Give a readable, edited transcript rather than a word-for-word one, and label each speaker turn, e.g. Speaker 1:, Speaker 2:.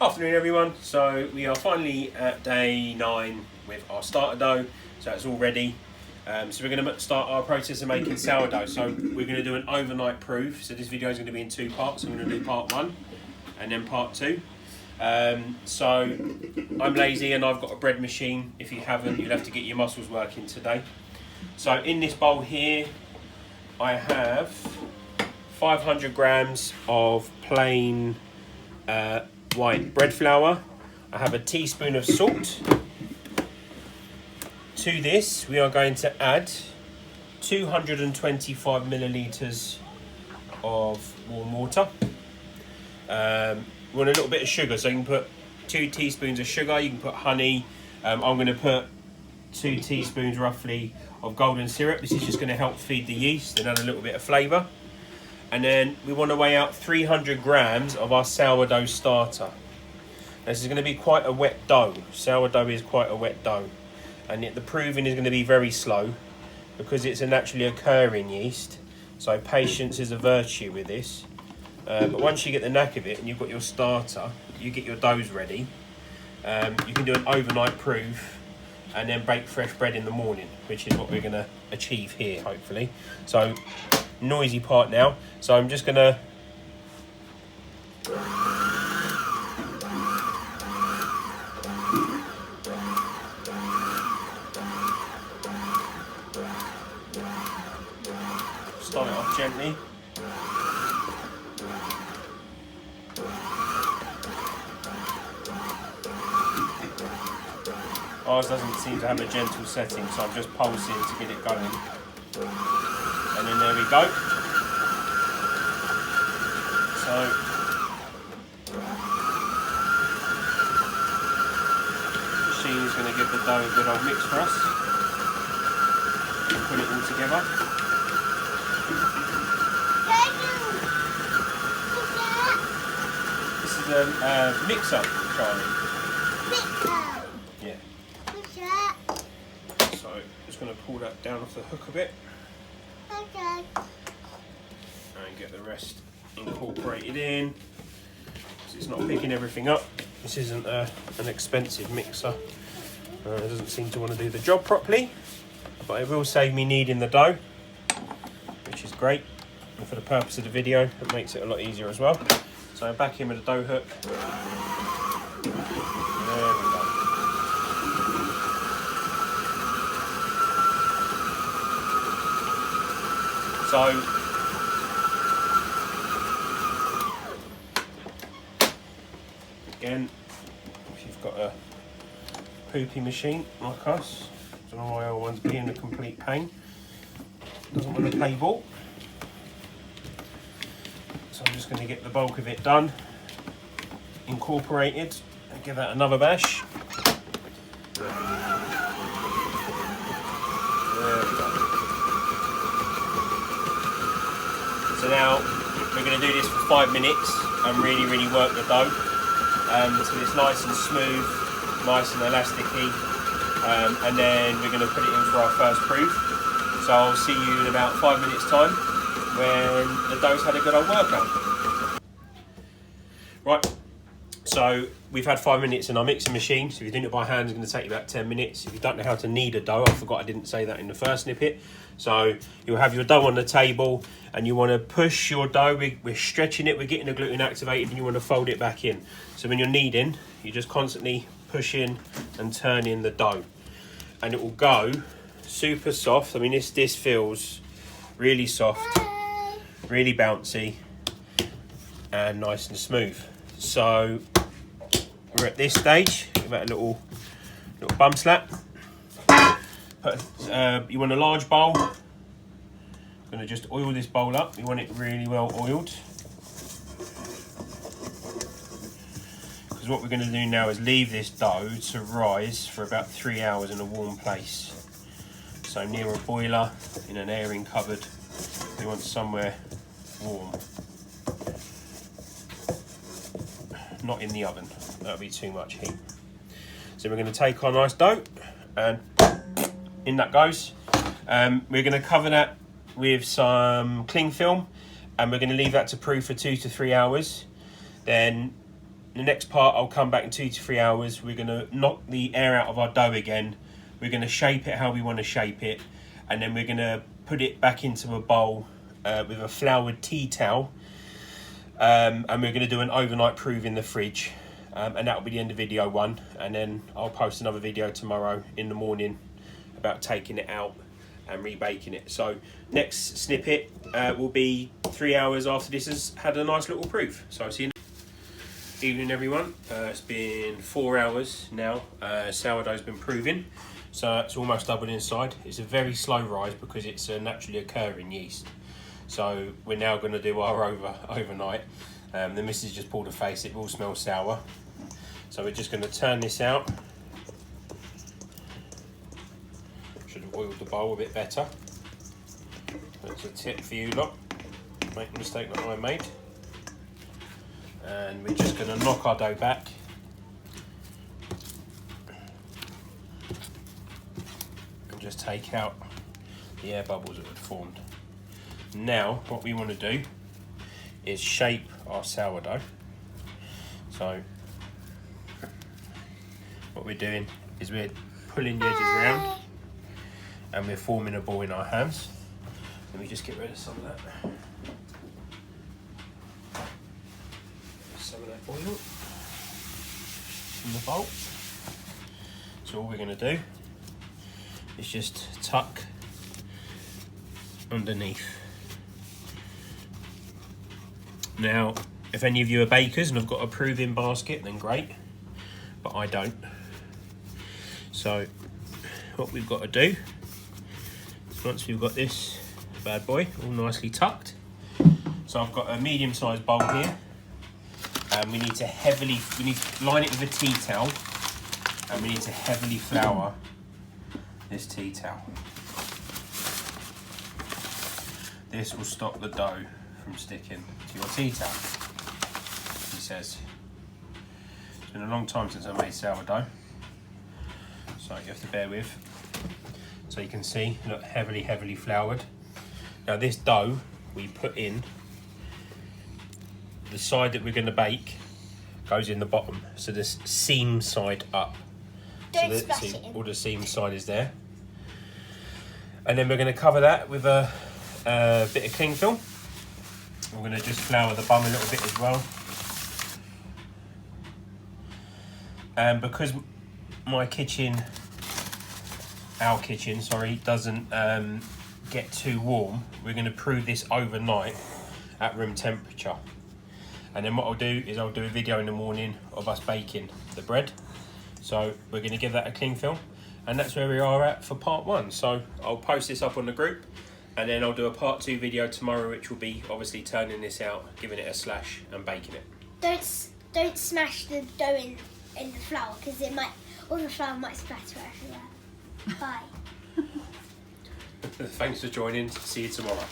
Speaker 1: Afternoon everyone, so we are finally at day 9 with our starter dough, so it's all ready. So we're going to start our process of making sourdough. So we're going to do an overnight proof, so this video is going to be in 2 parts. I'm going to do part 1 and then part 2. So I'm lazy and I've got a bread machine. If you haven't, you'll have to get your muscles working today. So in this bowl here I have 500 grams of plain white bread flour. I have a teaspoon of salt. To this we are going to add 225 millilitres of warm water. We want a little bit of sugar, so you can put 2 teaspoons of sugar, you can put honey. I'm going to put 2 teaspoons roughly of golden syrup. This is just going to help feed the yeast and add a little bit of flavour. And then we want to weigh out 300 grams of our sourdough starter. This is going to be quite a wet dough. Sourdough is quite a wet dough. And the proving is going to be very slow because it's a naturally occurring yeast. So patience is a virtue with this. But once you get the knack of it and you've got your starter, you get your doughs ready, you can do an overnight proof and then bake fresh bread in the morning, which is what we're going to achieve here, hopefully. So, noisy part now. So I'm just going to start it off gently. Ours doesn't seem to have a gentle setting, so I'm just pulsing to get it going. And then there we go. So the machine is going to give the dough a good old mix for us. And put it all together. This is a mixer, Charlie. Yeah. So just going to pull that down off the hook a bit. Okay. And get the rest incorporated in. So it's not picking everything up. This isn't an expensive mixer. It doesn't seem to want to do the job properly, but it will save me kneading the dough, which is great. And for the purpose of the video, it makes it a lot easier as well. So back in with the dough hook. There we go. So again, if you've got a poopy machine like us, I don't know why our one's being a complete pain, doesn't want to play ball. So I'm just going to get the bulk of it done, incorporated, and give that another bash. There we go. So now we're going to do this for 5 minutes and really work the dough so it's nice and smooth, nice and elasticy, and then we're going to put it in for our first proof. So I'll see you in about 5 minutes time when the dough's had a good old workout. Right, so we've had 5 minutes in our mixing machine. So if you're doing it by hand, it's going to take you about 10 minutes. If you don't know how to knead a dough, I forgot I didn't say that in the first snippet. So you'll have your dough on the table and you want to push your dough. We're stretching it, we're getting the gluten activated, and you want to fold it back in. So when you're kneading, you're just constantly pushing and turning the dough. And it will go super soft. I mean, this feels really soft, really bouncy, and nice and smooth. So we're at this stage. Give that a little bum slap. You want a large bowl. I'm going to just oil this bowl up. You want it really well oiled. Because what we're going to do now is leave this dough to rise for about 3 hours in a warm place. So near a boiler, in an airing cupboard. We want somewhere warm. Not in the oven, that'll be too much heat. So we're going to take our nice dough and in that goes. We're going to cover that with some cling film and we're going to leave that to proof for 2 to 3 hours. Then the next part, I'll come back in 2 to 3 hours. We're going to knock the air out of our dough again. We're going to shape it how we want to shape it. And then we're going to put it back into a bowl with a floured tea towel. And we're going to do an overnight proof in the fridge. And that'll be the end of video 1. And then I'll post another video tomorrow in the morning about taking it out and rebaking it. So next snippet will be 3 hours after this has had a nice little proof. So I'll see you. Evening everyone, it's been 4 hours now. Sourdough's been proving, so it's almost doubled inside. It's a very slow rise because it's a naturally occurring yeast. So we're now going to do our overnight. The missus just pulled a face, it will smell sour. So we're just going to turn this out. Should have oiled the bowl a bit better. That's a tip for you lot. Make the mistake that I made. And we're just going to knock our dough back and just take out the air bubbles that had formed. Now what we want to do is shape our sourdough. So what we're doing is we're pulling the edges around and we're forming a ball in our hands. Let me just get rid of some of that. Some of that oil in the bowl. So all we're going to do is just tuck underneath. Now, if any of you are bakers and have got a prove-in basket, then great, but I don't. So what we've got to do is once we've got this bad boy all nicely tucked, so I've got a medium-sized bowl here. We need to line it with a tea towel, and we need to heavily flour this tea towel. This will stop the dough from sticking to your tea towel, he says. It's been a long time since I made sourdough, so you have to bear with. So you can see, look, heavily floured. Now this dough we put in, the side that we're going to bake goes in the bottom, so this seam side up.
Speaker 2: Don't splash it in.
Speaker 1: All the seam side is there. And then we're going to cover that with a bit of cling film. We're going to just flour the bum a little bit as well. And because our kitchen, doesn't get too warm, we're going to prove this overnight at room temperature. And then what I'll do is I'll do a video in the morning of us baking the bread. So we're going to give that a cling film, and that's where we are at for part 1. So I'll post this up on the group, and then I'll do a part 2 video tomorrow, which will be obviously turning this out, giving it a slash and baking it.
Speaker 2: Don't smash the dough in the flour, because it might, all the flour might splatter everywhere. Bye.
Speaker 1: Thanks for joining. See you tomorrow.